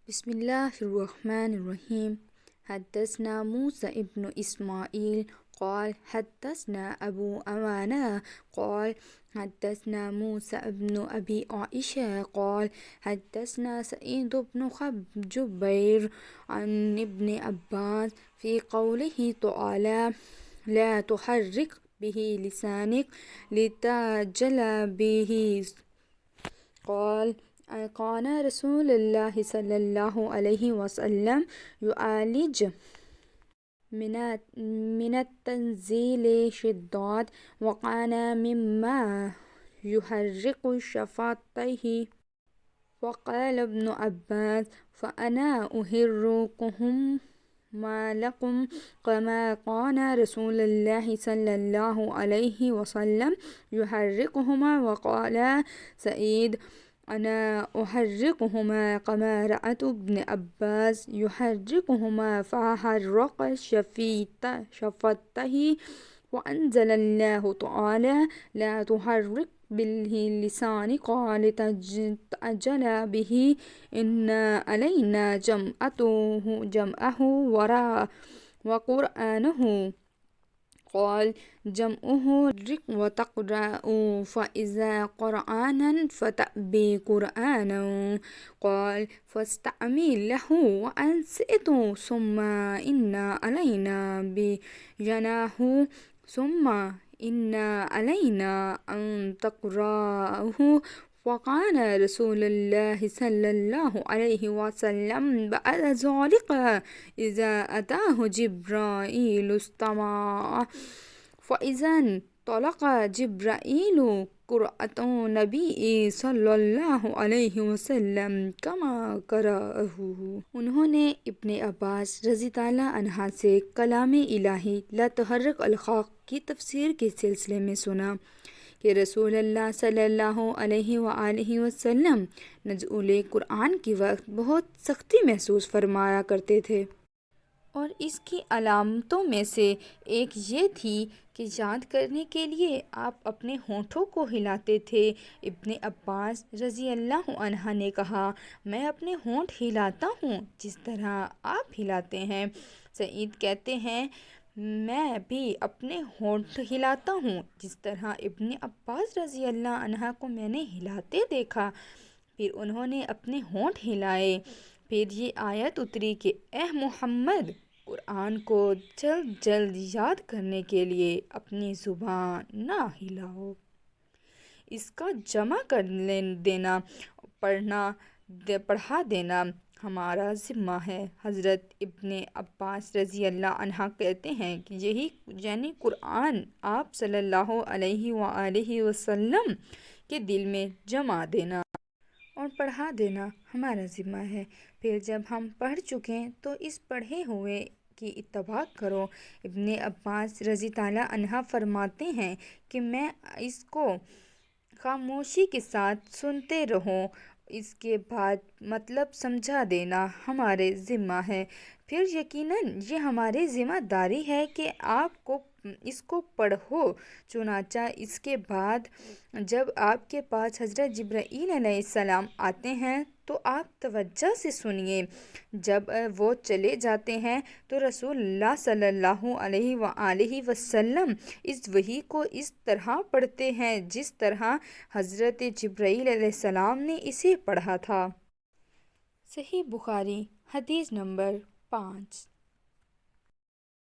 بسم الله الرحمن الرحيم. حدثنا موسى ابن إسماعيل قال حدثنا أبو أوانا قال حدثنا موسى ابن أبي عائشة قال حدثنا سعيد بن جبير عن ابن عباس في قوله تعالى لا تحرك به لسانك لتعجل به قال كان رسول الله صلى الله عليه وسلم يعالج من التنزيل شداد وكان مما يحرك شفتيه. وقال ابن عباس فأنا أحركهم ما لكم كما كان رسول الله صلى الله عليه وسلم يحركهما. وقال سعيد أنا أحركهما كما رأيت ابن عباس يحركهما فحرك شفتيه. وأنزل الله تعالى لا تحرك به لسانك لتعجل به إن علينا جمعه وقرآنه قال جمعه رق وتقرأ فإذا قرآنا فتأبي قرآنا قال فاستعمل له وأنصت ثم إن علينا بيانه ثم إن علينا أن تقرأه. وكان رسول الله صلى الله عليه وسلم بعد ذلك إذا أتاه جبرائيل استمع فإذا انطلق جبرائيل قرأت النبي صلی اللہ علیہ وسلم کما قرأہ. انہوں نے ابن عباس رضی اللہ عنہ سے کلام الہی لا تحرک الخاق کی تفسیر کے سلسلے میں سنا کہ رسول اللہ صلی اللہ علیہ وآلہ وسلم نزول قرآن کے وقت بہت سختی محسوس فرمایا کرتے تھے، اور اس کی علامتوں میں سے ایک یہ تھی کہ یاد کرنے کے لیے آپ اپنے ہونٹوں کو ہلاتے تھے۔ ابن عباس رضی اللہ عنہ نے کہا میں اپنے ہونٹ ہلاتا ہوں جس طرح آپ ہلاتے ہیں۔ سعید کہتے ہیں میں بھی اپنے ہونٹ ہلاتا ہوں جس طرح ابن عباس رضی اللہ عنہ کو میں نے ہلاتے دیکھا۔ پھر انہوں نے اپنے ہونٹ ہلائے۔ پھر یہ آیت اتری کہ اے محمد قرآن کو جلد جلد یاد کرنے کے لیے اپنی زبان نہ ہلاؤ، اس کا جمع کر دینا، پڑھا دینا ہمارا ذمہ ہے۔ حضرت ابن عباس رضی اللہ عنہ کہتے ہیں کہ یہی یعنی قرآن آپ صلی اللہ علیہ وآلہ وسلم کے دل میں جمع دینا اور پڑھا دینا ہمارا ذمہ ہے۔ پھر جب ہم پڑھ چکیں تو اس پڑھے ہوئے کی اتباع کرو۔ ابن عباس رضی اللہ عنہ فرماتے ہیں کہ میں اس کو خاموشی کے ساتھ سنتے رہوں، اس کے بعد مطلب سمجھا دینا ہمارے ذمہ ہے۔ پھر یقیناً یہ ہماری ذمہ داری ہے کہ آپ کو اس کو پڑھو۔ چنانچہ اس کے بعد جب آپ کے پاس حضرت جبرائیل علیہ السلام آتے ہیں تو آپ توجہ سے سنیے۔ جب وہ چلے جاتے ہیں تو رسول اللہ صلی اللہ علیہ وآلہ وسلم اس وحی کو اس طرح پڑھتے ہیں جس طرح حضرت جبرائیل علیہ السلام نے اسے پڑھا تھا۔ صحیح بخاری حدیث نمبر 5۔